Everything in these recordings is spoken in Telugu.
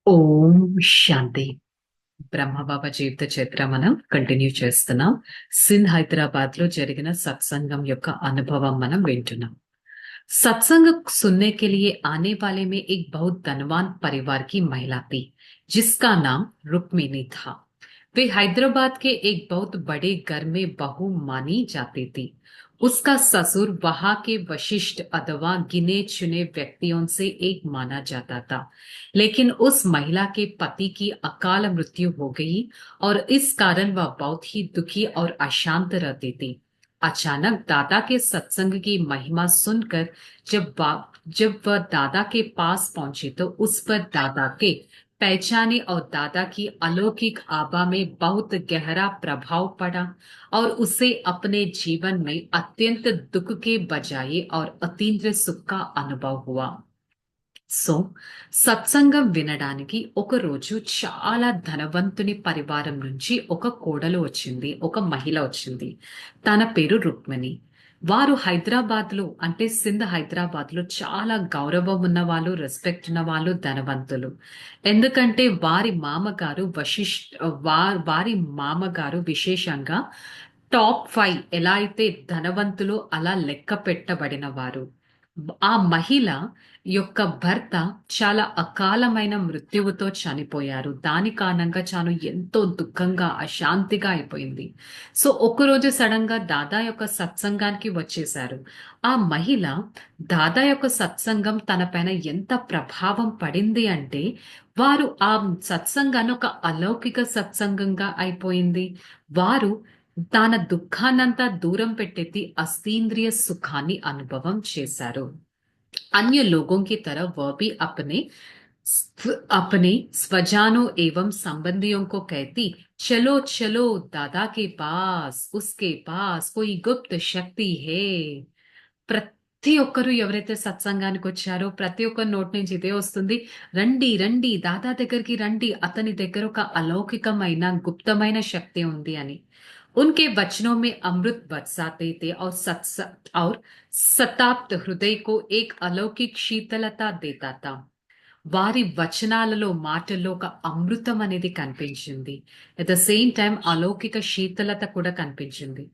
ఓం శాంతి. బ్రహ్మబాబా జీవిత చరిత్ర మనం కంటిన్యూ చేస్తున్నాం. హైదరాబాద్ లో జరిగిన సత్సంగం యొక్క అనుభవం మనం వింటున్నాం. सत्संग सुनने के लिए आने वाले में एक बहुत धनवान परिवार की महिला थी, जिसका नाम रुक्मिणी था। वे हैदराबाद के एक बहुत बड़े घर में बहू मानी जाती थी। उसका ससुर वहां के वशिष्ठ अथवा गिने चुने व्यक्तियों से एक माना जाता था। लेकिन उस महिला के पति की अकाल मृत्यु हो गई और इस कारण वह बहुत ही दुखी और अशांत रहती थी। अचानक दादा के सत्संग की महिमा सुनकर जब वह दादा के पास पहुंची तो उस पर दादा के पहचाने और दादा की अलौकिक आभा में बहुत गहरा प्रभाव पड़ा और उसे अपने जीवन में अत्यंत दुख के बजाय और अतीन्द्र सुख का अनुभव हुआ। సో సత్సంగం వినడానికి ఒక రోజు చాలా ధనవంతుని పరివారం నుంచి ఒక కోడలు వచ్చింది, ఒక మహిళ వచ్చింది. తన పేరు రుక్మిణి. వారు హైదరాబాద్ లో అంటే హైదరాబాద్ లో చాలా గౌరవం ఉన్న వాళ్ళు, రెస్పెక్ట్ ఉన్న వాళ్ళు, ధనవంతులు. ఎందుకంటే వారి మామగారు విశేషంగా టాప్ 5 ఎలా అయితే ధనవంతులు అలా లెక్క పెట్టబడిన వారు. ఆ మహిళ యొక్క భర్త చాలా అకాలమైన మృత్యువుతో చనిపోయారు. దాని కారణంగా చాను ఎంతో దుఃఖంగా అశాంతిగా అయిపోయింది. సో ఒకరోజు సడన్ గా దాదా యొక్క సత్సంగానికి వచ్చేశారు. ఆ మహిళ దాదా యొక్క సత్సంగం తన పైన ఎంత ప్రభావం పడింది అంటే వారు ఆ సత్సంగాన్ని ఒక అలౌకిక సత్సంగంగా అయిపోయింది. వారు తన దుఃఖాన్నంతా దూరం పెట్టేసి అస్తీంద్రియ సుఖాన్ని అనుభవం చేశారు. अन्य लोगों की तरह वह भी अपने स्वजानों एवं संबंधियों को कहती, चलो चलो दादा के पास, उसके पास कोई गुप्त शक्ति है। ప్రతి ఒక్కరు ఎవరైతే సత్సంగానికి వచ్చారో ప్రతి ఒక్కరి నోటి నుంచి ఇదే వస్తుంది, రండి రండి దాదా దగ్గరికి రండి, అతని దగ్గర ఒక అలౌకికమైన గుప్తమైన శక్తి ఉంది అని. उनके वचनों में अमृत बरसाते थे और सताप्त हृदय को एक अलौकिक शीतलता देता था. వారి వచనాలలో మాటల్లో ఒక అమృతం అనేది కనిపించింది. ఎట్ ద సేమ్ టైం अलौकिक शीतलత కూడా కనిపించింది.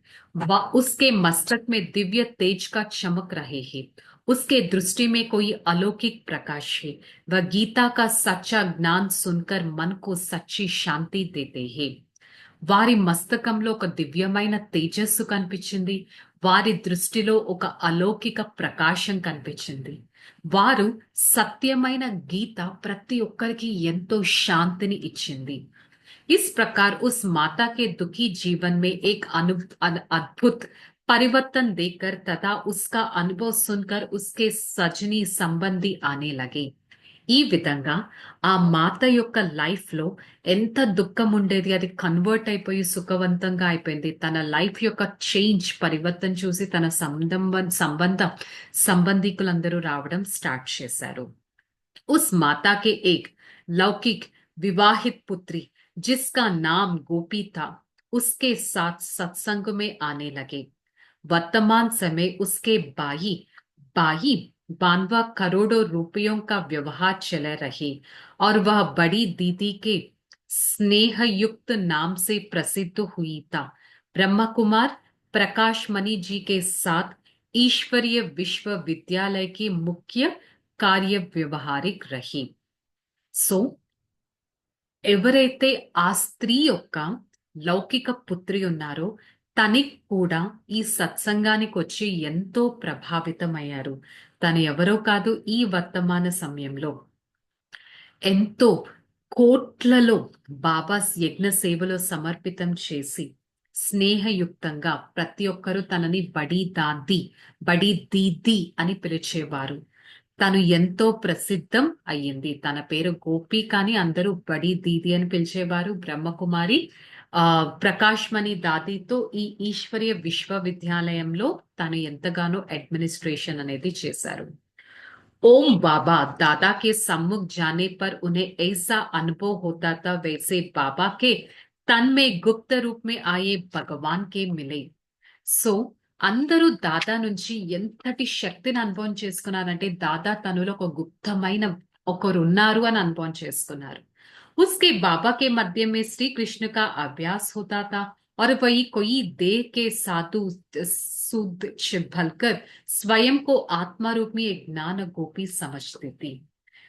उसके मस्तक में दिव्य तेज का चमक रहे हैं. उसके दृष्टि में कोई अलौकिक प्रकाश है. वह गीता का सच्चा ज्ञान सुनकर मन को सच्ची शांति देते हैं. వారి మస్తకంలో ఒక దివ్యమైన తేజస్సు కనిపించింది. వారి దృష్టిలో ఒక అలౌకిక ప్రకాశం కనిపించింది. వారు సత్యమైన గీత ప్రతి ఒక్కరికి ఎంతో శాంతిని ఇచ్చింది. इस प्रकार उस माता के दुखी जीवन में एक अद्भुत परिवर्तन देखकर तथा उसका अनुभव सुनकर उसके सजनी संबंधी आने लगे. ఈ విధంగా ఆ మాత యొక్క లైఫ్ లో ఎంత దుఃఖం ఉండేది అది కన్వర్ట్ అయిపోయి సుఖవంతంగా అయిపోయింది. తన లైఫ్ యొక్క చేంజ్ పరివర్తన చూసి తన సంబంధికులందరూ రావడం స్టార్ట్ చేశారు. उस माता के एक लौकिक विवाहित पुत्री जिसका नाम गोपी था, उसके साथ सत्संग में आने लगे. वर्तमान समय उसके बाई बानवा करोड़ों रुपयों का व्यवहार चल रहे और वह बड़ी दीदी के स्नेह युक्त नाम से प्रसिद्ध हुई था. ब्रह्म कुमार प्रकाश मणि जी के साथ ईश्वरीय विश्वविद्यालय की मुख्य कार्य व्यवहारिक रही. సో ఎవరైతే ఆ స్త్రీ యొక్క లౌకిక పుత్రి ఉన్నారో తనకి కూడా ఈ సత్సంగానికి వచ్చి ఎంతో ప్రభావితమయ్యారు. తను ఎవరో కాదు, ఈ వర్తమాన సమయంలో ఎంతో కోట్లలో బాబా యజ్ఞ సేవలో సమర్పితం చేసి స్నేహయుక్తంగా ప్రతి ఒక్కరూ తనని బడి దీది అని పిలిచేవారు. తను ఎంతో ప్రసిద్ధం అయ్యింది. తన పేరు గోపి కానీ అందరూ బడి దీది అని పిలిచేవారు. బ్రహ్మకుమారి ప్రకాష్ మణి దాదితో ఈ ఈశ్వరీయ విశ్వవిద్యాలయంలో తను ఎంతగానో అడ్మినిస్ట్రేషన్ అనేది చేశారు. ओम बाबा दादा के सम्मुख जाने पर उन्हें ऐसा अनुभव होता था वैसे बाबा के तन में गुप्त रूप में आए भगवान के मिले. సో అందరూ దాదా నుంచి ఎంతటి శక్తిని అనుభవం చేసుకున్నారంటే దాదా తనలో ఒక గుప్తమైన ఒకరున్నారు అని అనుభవం చేసుకున్నారు. उसके बाबा के मध्य में श्री कृष्ण का अभ्यास होता था और वही कोई देह के साधु शुद्ध भलकर स्वयं को आत्मा रूप में एक ज्ञान गोपी समझते थे.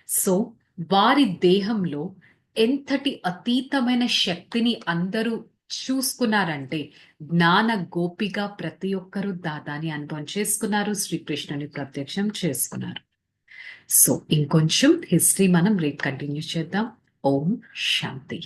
సో వారి దేహంలో ఎంతటి అతీతమైన శక్తిని అందరూ చూసుకున్నారంటే జ్ఞాన గోపిగా ప్రతి ఒక్కరూ దాదాని అనుభవం చేసుకున్నారు, శ్రీకృష్ణుని ప్రత్యక్షం చేసుకున్నారు. సో ఇంకొంచెం హిస్టరీ మనం రేపు కంటిన్యూ చేద్దాం. ఓం శాంతి.